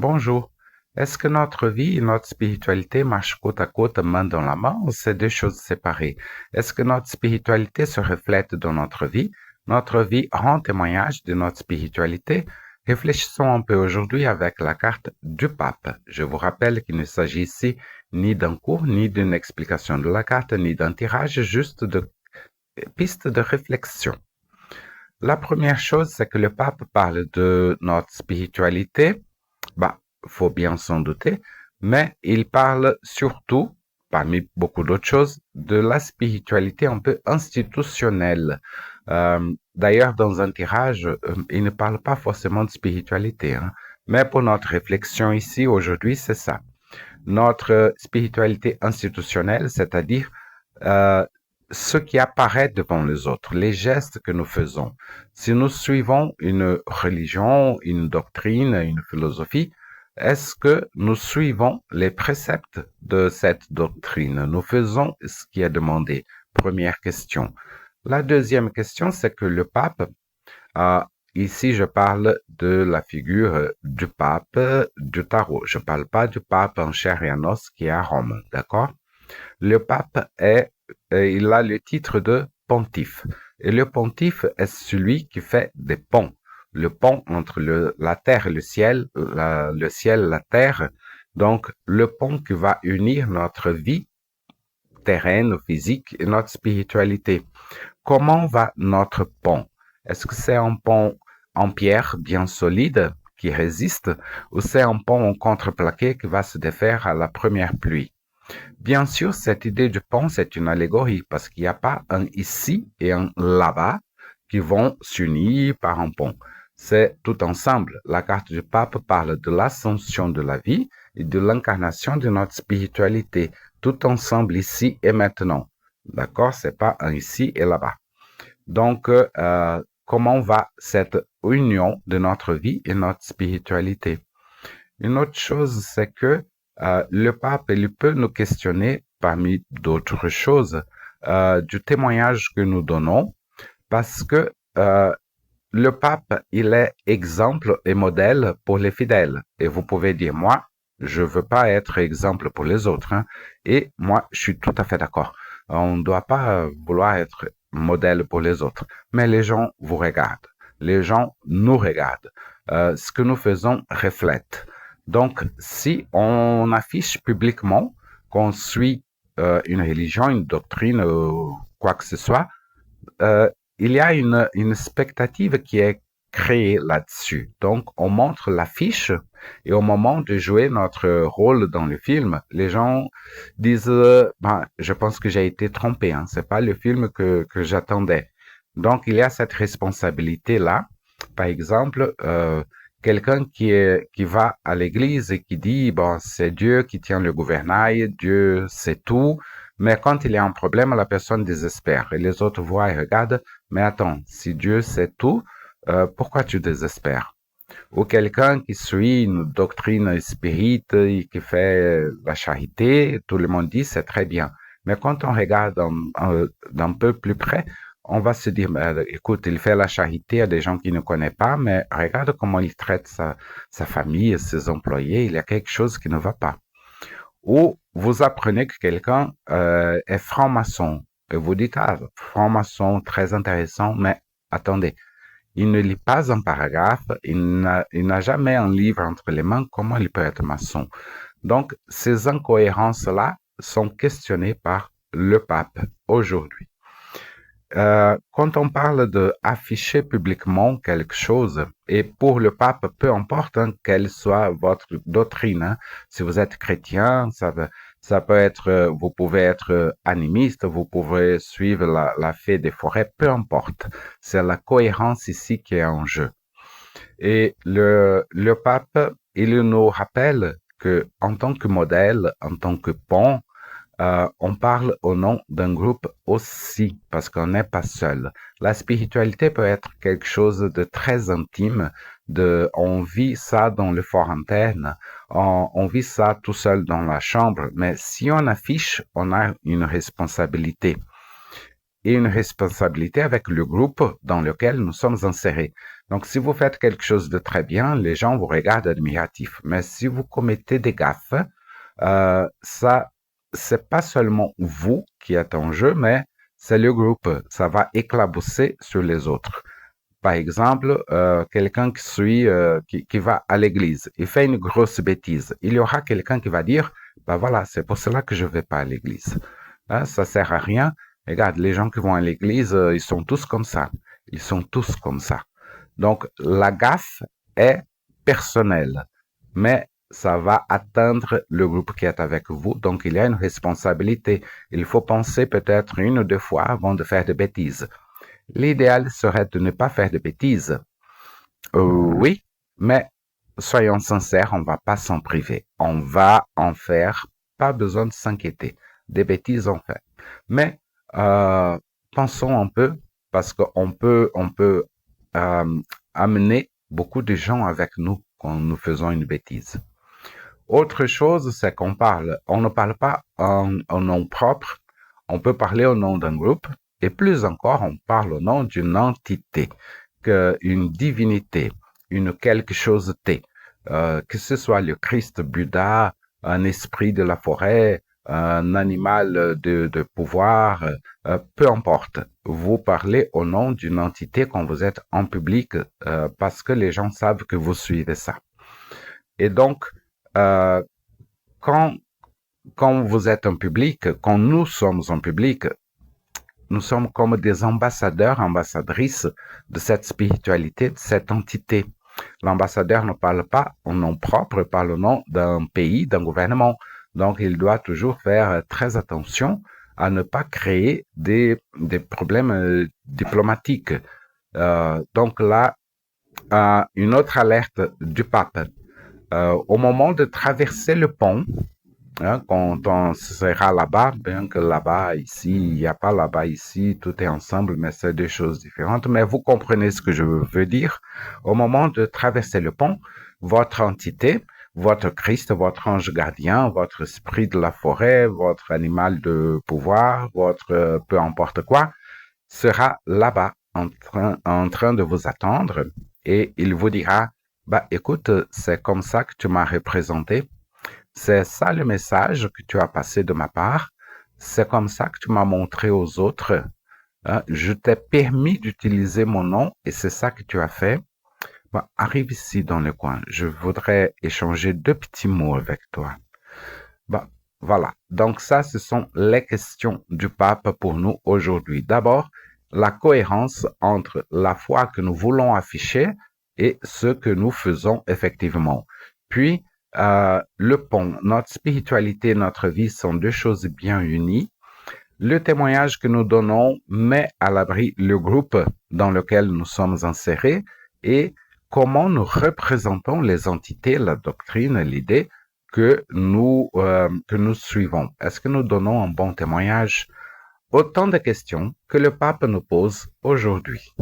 Bonjour. Est-ce que notre vie et notre spiritualité marchent côte à côte, main dans la main, ou c'est deux choses séparées? Est-ce que notre spiritualité se reflète dans notre vie? Notre vie rend témoignage de notre spiritualité? Réfléchissons un peu aujourd'hui avec la carte du pape. Je vous rappelle qu'il ne s'agit ici ni d'un cours, ni d'une explication de la carte, ni d'un tirage, juste de pistes de réflexion. La première chose, c'est que le pape parle de notre spiritualité. Bah, faut bien s'en douter, mais il parle surtout, parmi beaucoup d'autres choses, de la spiritualité un peu institutionnelle. D'ailleurs, dans un tirage, il ne parle pas forcément de spiritualité, hein, mais pour notre réflexion ici, aujourd'hui, c'est ça. Notre spiritualité institutionnelle, c'est-à-dire euh, ce qui apparaît devant les autres, les gestes que nous faisons. Si nous suivons une religion, une doctrine, une philosophie, est-ce que nous suivons les préceptes de cette doctrine? Nous faisons ce qui est demandé. Première question. La deuxième question, c'est que le pape ici, je parle de la figure du pape du tarot. Je parle pas du pape en chair et en os qui est à Rome, d'accord? Le pape il a le titre de pontife. Et le pontife est celui qui fait des ponts. Le pont entre la terre et le ciel, la terre. Donc, le pont qui va unir notre vie terrenne, physique et notre spiritualité. Comment va notre pont? Est-ce que c'est un pont en pierre bien solide qui résiste ou c'est un pont en contreplaqué qui va se défaire à la première pluie? Bien sûr, cette idée du pont, c'est une allégorie parce qu'il n'y a pas un ici et un là-bas qui vont s'unir par un pont. C'est tout ensemble. La carte du pape parle de l'ascension de la vie et de l'incarnation de notre spiritualité, tout ensemble ici et maintenant. D'accord? C'est pas un ici et là-bas. Donc, comment va cette union de notre vie et notre spiritualité? Une autre chose, c'est que le pape, il peut nous questionner parmi d'autres choses du témoignage que nous donnons, parce que le pape, il est exemple et modèle pour les fidèles. Et vous pouvez dire, moi, je veux pas être exemple pour les autres, hein, et moi, je suis tout à fait d'accord. On ne doit pas vouloir être modèle pour les autres, mais les gens vous regardent, les gens nous regardent. Ce que nous faisons reflète. Donc, si on affiche publiquement qu'on suit une religion, une doctrine, quoi que ce soit, il y a une expectative qui est créée là-dessus. Donc, on montre l'affiche et au moment de jouer notre rôle dans le film, les gens disent, ben, je pense que j'ai été trompé, hein, c'est pas le film que j'attendais. Donc, il y a cette responsabilité-là. Par exemple, quelqu'un qui va à l'église et qui dit, bon, c'est Dieu qui tient le gouvernail, Dieu sait tout, mais quand il y a un problème, la personne désespère et les autres voient et regardent, mais attends, si Dieu sait tout, pourquoi tu désespères? Ou quelqu'un qui suit une doctrine spirite et qui fait la charité, tout le monde dit c'est très bien. Mais quand on regarde d'un peu plus près, on va se dire, écoute, il fait la charité à des gens qu'il ne connaît pas, mais regarde comment il traite sa famille, ses employés, il y a quelque chose qui ne va pas. Ou vous apprenez que quelqu'un est franc-maçon et vous dites, ah, franc-maçon, très intéressant, mais attendez, il ne lit pas un paragraphe, il n'a jamais un livre entre les mains, comment il peut être maçon? Donc, ces incohérences-là sont questionnées par le pape aujourd'hui. Quand on parle de afficher publiquement quelque chose, et pour le pape, peu importe hein, quelle soit votre doctrine, hein, si vous êtes chrétien, ça peut être, vous pouvez être animiste, vous pouvez suivre la fée des forêts, peu importe. C'est la cohérence ici qui est en jeu. Et le pape, il nous rappelle que en tant que modèle, en tant que pont, on parle au nom d'un groupe aussi, parce qu'on n'est pas seul. La spiritualité peut être quelque chose de très intime, on vit ça dans le fort interne, on vit ça tout seul dans la chambre, mais si on affiche, on a une responsabilité. Et une responsabilité avec le groupe dans lequel nous sommes insérés. Donc, si vous faites quelque chose de très bien, les gens vous regardent admiratif. Mais si vous commettez des gaffes, ça, c'est pas seulement vous qui êtes en jeu, mais c'est le groupe. Ça va éclabousser sur les autres. Par exemple, quelqu'un qui va à l'église, il fait une grosse bêtise. Il y aura quelqu'un qui va dire, bah voilà, c'est pour cela que je vais pas à l'église. Hein, ça sert à rien. Regarde, les gens qui vont à l'église, ils sont tous comme ça. Ils sont tous comme ça. Donc, la gaffe est personnelle, mais ça va atteindre le groupe qui est avec vous. Donc, il y a une responsabilité. Il faut penser peut-être une ou deux fois avant de faire des bêtises. L'idéal serait de ne pas faire de bêtises. Oui, mais soyons sincères, on va pas s'en priver. On va en faire. Pas besoin de s'inquiéter. Des bêtises, on fait. Mais pensons un peu, parce qu'on peut amener beaucoup de gens avec nous quand nous faisons une bêtise. Autre chose, c'est on ne parle pas en nom propre, on peut parler au nom d'un groupe, et plus encore, on parle au nom d'une entité, une divinité, une quelque chose T, que ce soit le Christ, Bouddha, un esprit de la forêt, un animal de pouvoir, peu importe. Vous parlez au nom d'une entité quand vous êtes en public, parce que les gens savent que vous suivez ça. Et donc, euh, quand, quand vous êtes en public, quand nous sommes en public, nous sommes comme des ambassadeurs, ambassadrices de cette spiritualité, de cette entité. L'ambassadeur ne parle pas au nom propre, il parle au nom d'un pays, d'un gouvernement. Donc, il doit toujours faire très attention à ne pas créer des problèmes diplomatiques. Donc là, une autre alerte du pape. Au moment de traverser le pont, hein, quand on sera là-bas, bien que là-bas, ici, il n'y a pas là-bas, ici, tout est ensemble, mais c'est deux choses différentes. Mais vous comprenez ce que je veux dire. Au moment de traverser le pont, votre entité, votre Christ, votre ange gardien, votre esprit de la forêt, votre animal de pouvoir, votre peu importe quoi, sera là-bas en train de vous attendre et il vous dira, bah écoute, c'est comme ça que tu m'as représenté. C'est ça le message que tu as passé de ma part. C'est comme ça que tu m'as montré aux autres. Hein. Je t'ai permis d'utiliser mon nom et c'est ça que tu as fait. Bon, arrive ici dans le coin. Je voudrais échanger deux petits mots avec toi. Bon, voilà. Donc ça, ce sont les questions du pape pour nous aujourd'hui. D'abord, la cohérence entre la foi que nous voulons afficher et ce que nous faisons effectivement. Puis, le pont, notre spiritualité et notre vie sont deux choses bien unies. Le témoignage que nous donnons met à l'abri le groupe dans lequel nous sommes insérés et comment nous représentons les entités, la doctrine, l'idée que nous suivons. Est-ce que nous donnons un bon témoignage? Autant de questions que le pape nous pose aujourd'hui.